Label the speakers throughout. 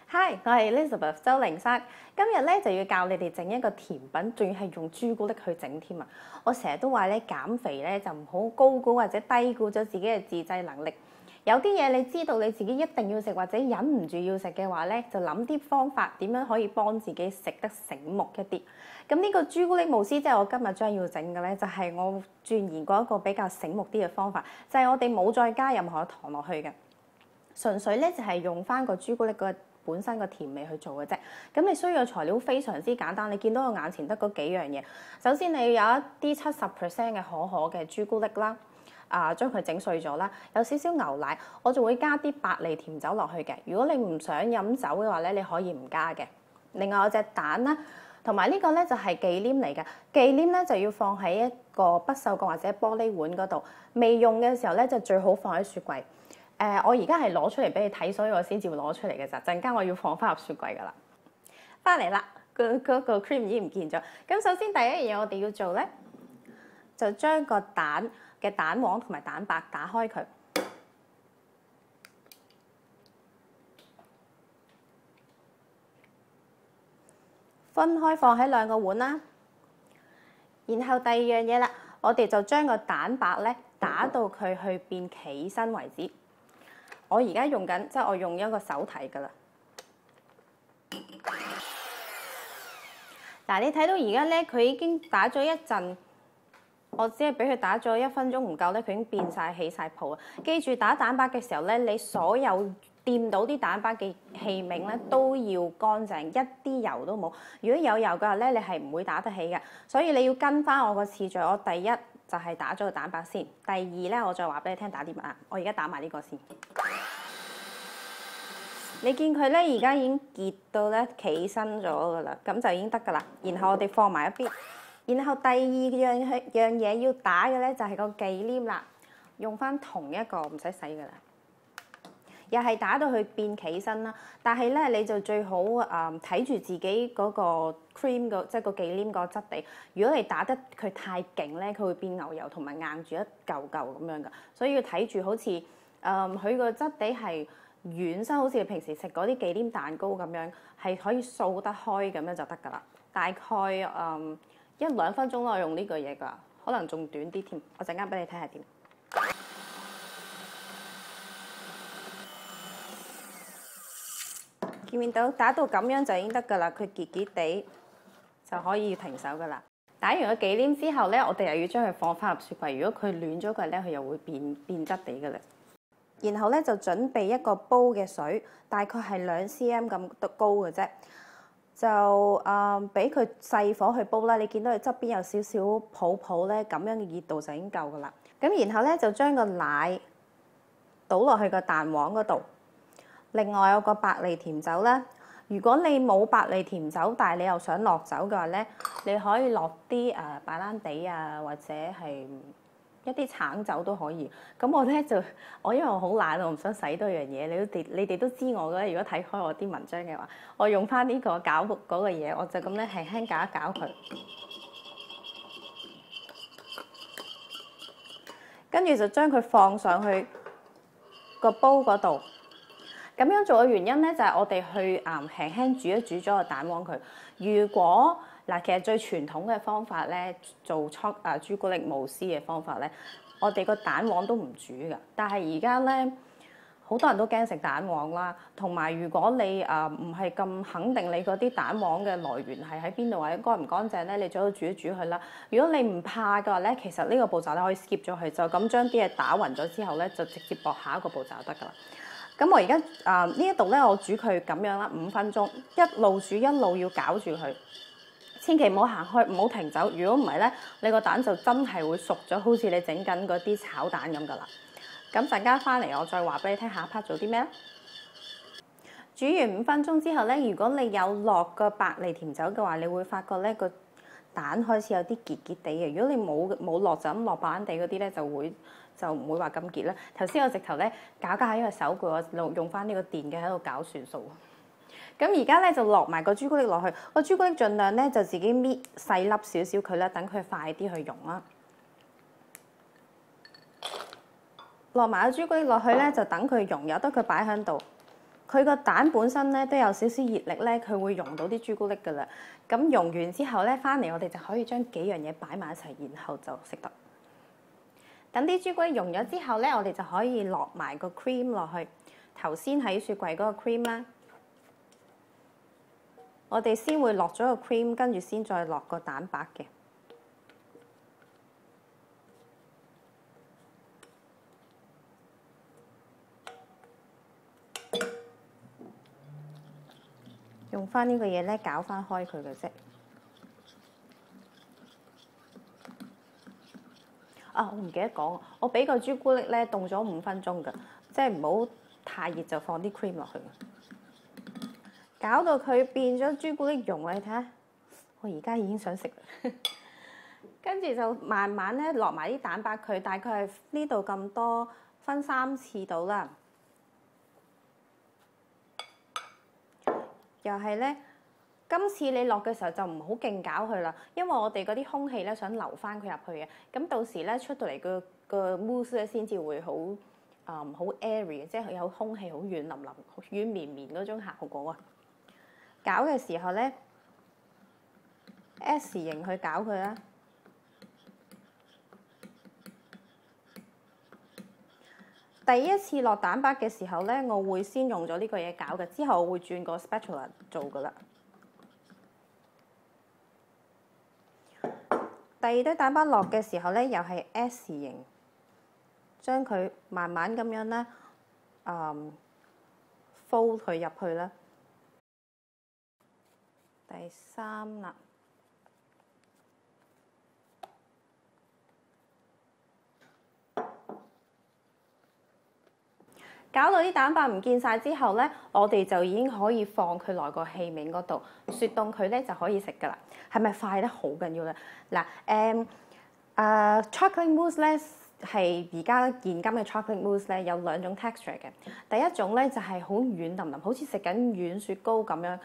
Speaker 1: Hi，我係 Elizabeth 周靈珊。今日咧就要教你哋整一個甜品，仲要係用朱古力去整添啊！我成日都話咧減肥咧就唔好高估或者低估咗自己嘅自制能力。有啲嘢你知道你自己一定要食或者忍唔住要食嘅話咧，就諗啲方法點樣可以幫自己食得醒目一啲。咁呢個朱古力慕斯即係我今日將要整嘅咧，就係我鑽研過一個比較醒目啲嘅方法，就係我哋冇再加任何糖落去嘅，純粹咧就係用翻個朱古力個本身個甜味去做嘅啫。咁你需要嘅材料非常之簡單，你見到我眼前得嗰幾樣嘢。首先你要有一啲70%嘅可可嘅朱古力啦，將佢整碎咗啦，有少少牛奶，我仲會加啲百利甜酒落去嘅。如果你唔想飲酒嘅話咧，你可以唔加嘅。另外有隻蛋啦，同埋呢個咧就係忌廉嚟嘅。忌廉咧就要放喺一個不鏽鋼或者玻璃碗嗰度，未用嘅時候咧就最好放喺雪櫃。我而家係攞出嚟俾你睇，所以我先至會攞出嚟嘅咋。陣間我要放翻入雪櫃噶啦。翻嚟啦，個 cream 已經唔見咗。咁首先第一樣嘢我哋要做咧，就將個蛋嘅蛋黃同埋蛋白打開佢，分開放喺兩個碗啦。然後第二樣嘢啦，我哋就將個蛋白咧打到佢去變企身為止。我而家用緊，即係我用一個手提㗎啦。嗱，你睇到而家咧，佢已經打咗一陣，我只係俾佢打咗1分鐘唔夠咧，佢已經變晒起晒泡啊！記住打蛋白嘅時候咧，你所有掂到啲蛋白嘅器皿咧都要乾淨，一啲油都冇。如果有油嘅話咧，你係唔會打得起嘅。所以你要跟翻我個次序，我第一就係打咗個蛋白先，第二咧我再話俾你聽打啲乜啊！我而家打埋呢個先。你見佢咧而家已經結到咧企身咗噶啦，咁就已經得噶啦。然後我哋放埋一邊。然後第二樣嘢要打嘅咧就係個忌廉啦，用翻同一個唔使洗噶啦，又係打到佢變企身啦。但係咧你就最好睇住自己嗰個 cream 即係個忌廉個質地。如果你打得佢太勁咧，佢會變牛油同埋硬住一嚿嚿咁樣噶，所以要睇住好似佢個質地係軟身，好似你平時食嗰啲忌廉蛋糕咁樣，係可以掃得開咁樣就得噶啦。大概1-2分鐘咯，用呢個嘢㗎，可能仲短啲添。我陣間俾你睇下點。見唔見到打到咁樣就已經得㗎啦？佢結結地就可以停手㗎啦。打完個忌廉之後咧，我哋又要將佢放翻入雪櫃。如果佢暖咗嘅咧，佢又會變質地㗎啦。然後咧就準備一個煲嘅水，大概係2 cm 咁高嘅啫。就俾佢細火去煲啦。你見到佢側邊有少少泡泡咧，咁樣嘅熱度就已經夠噶啦。咁然後咧就將個奶倒落去個蛋黃嗰度。另外有個百利甜酒啦。如果你冇百利甜酒，但係你又想落酒嘅話咧，你可以落啲白蘭地啊，或者係一啲橙酒都可以。咁我咧就因為我好懶，我唔想洗多樣嘢。你哋都知我嘅。如果睇開我啲文章嘅話，我用翻呢個攪嗰個嘢，我就咁咧輕輕攪一攪佢，跟住就將佢放上去個煲嗰度。咁樣做嘅原因咧，就係我哋去輕輕煮一煮咗個蛋黃佢。如果其實最傳統嘅方法咧，做朱古力慕斯嘅方法咧，我哋個蛋黃都唔煮㗎。但係而家咧，好多人都驚食蛋黃啦，同埋如果你唔係咁肯定你嗰啲蛋黃嘅來源係喺邊度或者乾唔乾淨咧，你最好煮一煮佢啦。如果你唔怕嘅話咧，其實呢個步驟你可以 skip 咗佢，就咁將啲嘢打勻咗之後咧，就直接駁下一個步驟得㗎啦。咁我而家呢一度咧，我煮佢咁樣啦，5分鐘，一路煮一路要攪住佢。千祈唔好行開，唔好停走。如果唔係咧，你個蛋就真係會熟咗，好似你整緊嗰啲炒蛋咁噶啦。咁陣間翻嚟，我再話俾你聽下一 part 做啲咩。煮完5分鐘之後咧，如果你有落個百利甜酒嘅話，你會發覺咧個蛋開始有啲結結地嘅。如果你冇落就咁落白蘭地嗰啲咧，就唔會話咁結啦。頭先我直頭咧攪下呢個手攰，我用翻呢個電嘅喺度攪算數。咁而家咧就落埋個朱古力落去，個朱古力盡量咧就自己搣細粒少少佢啦，等佢快啲去溶啦。落埋個朱古力落去咧，就等佢溶，由得佢擺喺度。佢個蛋本身咧都有少少熱力咧，佢會溶到啲朱古力㗎啦。咁溶完之後咧，翻嚟我哋就可以將幾樣嘢擺埋一齊，然後就食得。等啲朱古力溶咗之後咧，我哋就可以落埋個 cream 落去。頭先喺雪櫃嗰個 cream 啦，我哋先會落咗個 cream，跟住先再落個蛋白嘅。用翻呢個嘢咧，攪翻開佢嘅啫。啊，我唔記得講，我俾個朱古力咧凍咗5分鐘㗎，即係唔好太熱就放啲 cream 落去。搞到佢變咗朱古力溶，你睇下，我而家已經想食啦。跟住就慢慢咧落埋啲蛋白佢，大概係呢度咁多，分3次到啦。又係咧，今次你落嘅時候就唔好勁攪佢啦，因為我哋嗰啲空氣咧想流翻佢入去嘅，咁到時咧出到嚟個 mousse 咧先至會好好 airy， 即係有空氣好軟腍腍、軟綿綿嗰種效果啊！攪嘅時候咧 S 型去攪佢啦。第一次落蛋白嘅時候咧，我會先用咗呢個嘢攪嘅，之後我會轉個 spatula 做噶啦。第二堆蛋白落嘅時候咧，又係 S 型，將佢慢慢咁樣咧，fold 佢入去啦。第3啦。搞到啲蛋白唔見晒之後咧，我哋就已經可以放佢落個器皿嗰度，雪凍佢咧就可以食噶啦。係咪快得好緊要咧？嗱，chocolate mousse 咧係而家現今嘅 chocolate mousse 咧有2種 texture 嘅。第一種咧就係好軟腍腍，好似食緊軟雪糕咁樣，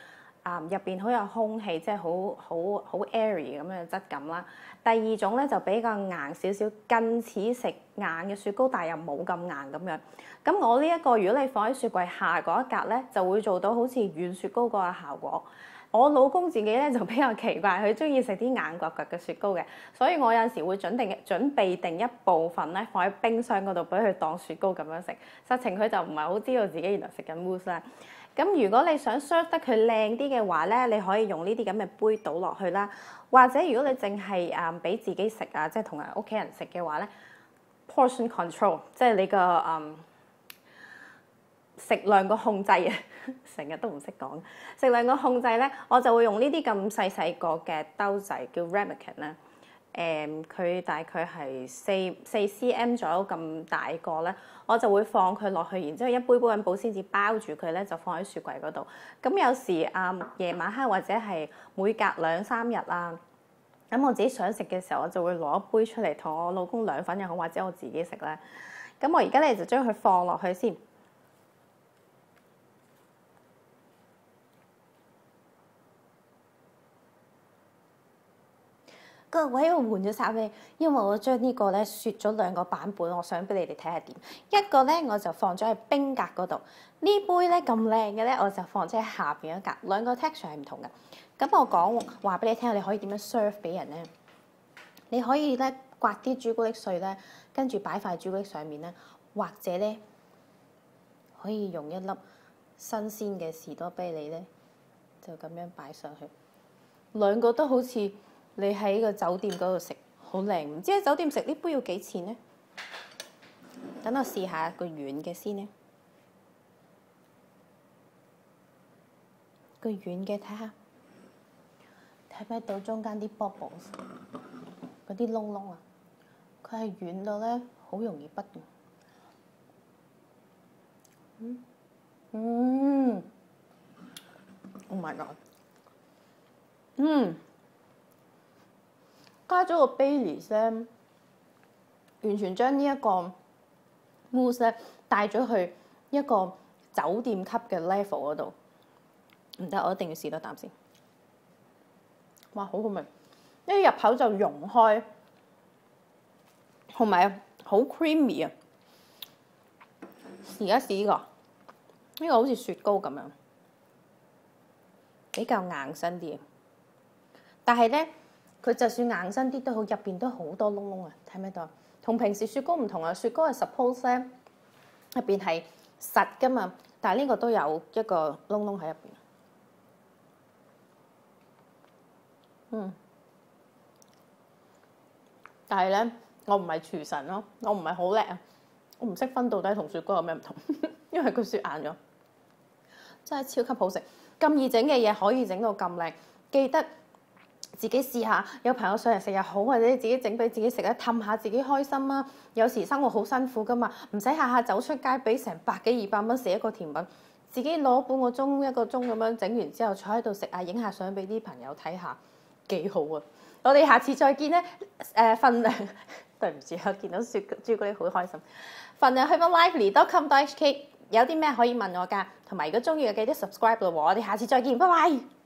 Speaker 1: 入邊好有空氣，即係好 airy 咁樣嘅質感啦。第二種咧就比較硬少少，近似食硬嘅雪糕，但係又冇咁硬咁樣。咁我呢一個，如果你放喺雪櫃下嗰一格咧，就會做到好似軟雪糕嗰個效果。我老公自己咧就比較奇怪，佢中意食啲硬腳腳嘅雪糕嘅，所以我有陣時會準備定一部分咧放喺冰箱嗰度，俾佢當雪糕咁樣食。實情佢就唔係好知道自己原來食緊 mousse 啦。咁如果你想 serve 得佢靚啲嘅話咧，你可以用呢啲咁嘅杯倒落去啦。或者如果你淨係俾自己食啊，即係同埋屋企人食嘅話咧 ，portion control 即係你個食量個控制啊，成日都唔識講食量個控制咧，我就會用呢啲咁細個嘅兜仔叫 ramekin 啦。佢大概係4 cm 左右咁大個咧，我就會放佢落去，然之後一杯杯咁保鮮紙包住佢咧，就放喺雪櫃嗰度。咁有時夜晚黑或者係每隔2-3日啊，咁我自己想食嘅時候，我就會攞一杯出嚟同我老公兩份又好，或者我自己食啦。咁我而家咧就將佢放落去先。各位，我換咗衫咧，因為我將呢個咧雪咗2個版本，我想俾你哋睇下點。一個咧我就放咗喺冰格嗰度，呢杯咧咁靚嘅咧，我就放咗喺下邊一格。2個 texture 係唔同嘅。咁我話俾你聽，你可以點樣 serve 俾人咧？你可以咧刮啲朱古力碎咧，跟住擺塊朱古力上面咧，或者咧可以用一粒新鮮嘅士多啤梨咧，就咁樣擺上去。2個都好似〜你喺個酒店嗰度食好靚，唔知喺酒店食呢杯要幾錢呢？等我試下個軟嘅先呢。個軟嘅睇下，睇唔睇到中間啲 bubbles 嗰啲窿窿啊？佢係軟到咧，好容易畢嘅。Oh my god！ 加咗個 Baileys 咧，完全將呢一個 mousse 咧帶咗去一個酒店級嘅 level 嗰度。唔得，我一定要試多啖先。哇，好好味！一入口就溶開，同埋好 creamy 啊！試一試呢個，呢個好似雪糕咁樣，比較硬身啲。但係咧，佢就算硬身啲都好，入邊都好多窿窿啊！睇唔睇到？同平時雪糕唔同啊，雪糕係 suppose 咧入邊係實噶嘛，但係呢個都有一個窿窿喺入邊。但係咧，我唔係廚神咯，我唔係好叻啊，我唔識分到底同雪糕有咩唔同，因為佢雪硬咗，真係超級好食。咁易整嘅嘢可以整到咁靚，記得自己試下。有朋友上嚟食又好，或者自己整俾自己食咧，氹下自己開心啊！有時生活好辛苦噶嘛，唔使下下走出街俾成100幾200蚊食一個甜品，自己攞半個鐘1個鐘咁樣整完之後，坐喺度食啊，影下相俾啲朋友睇下，幾好啊！我哋下次再見咧，份量對唔住，我見到朱古力好開心。份量去返 lively.com.hk， 有啲咩可以問我㗎，同埋如果中意嘅記得 subscribe 咯喎，我哋下次再見，拜拜。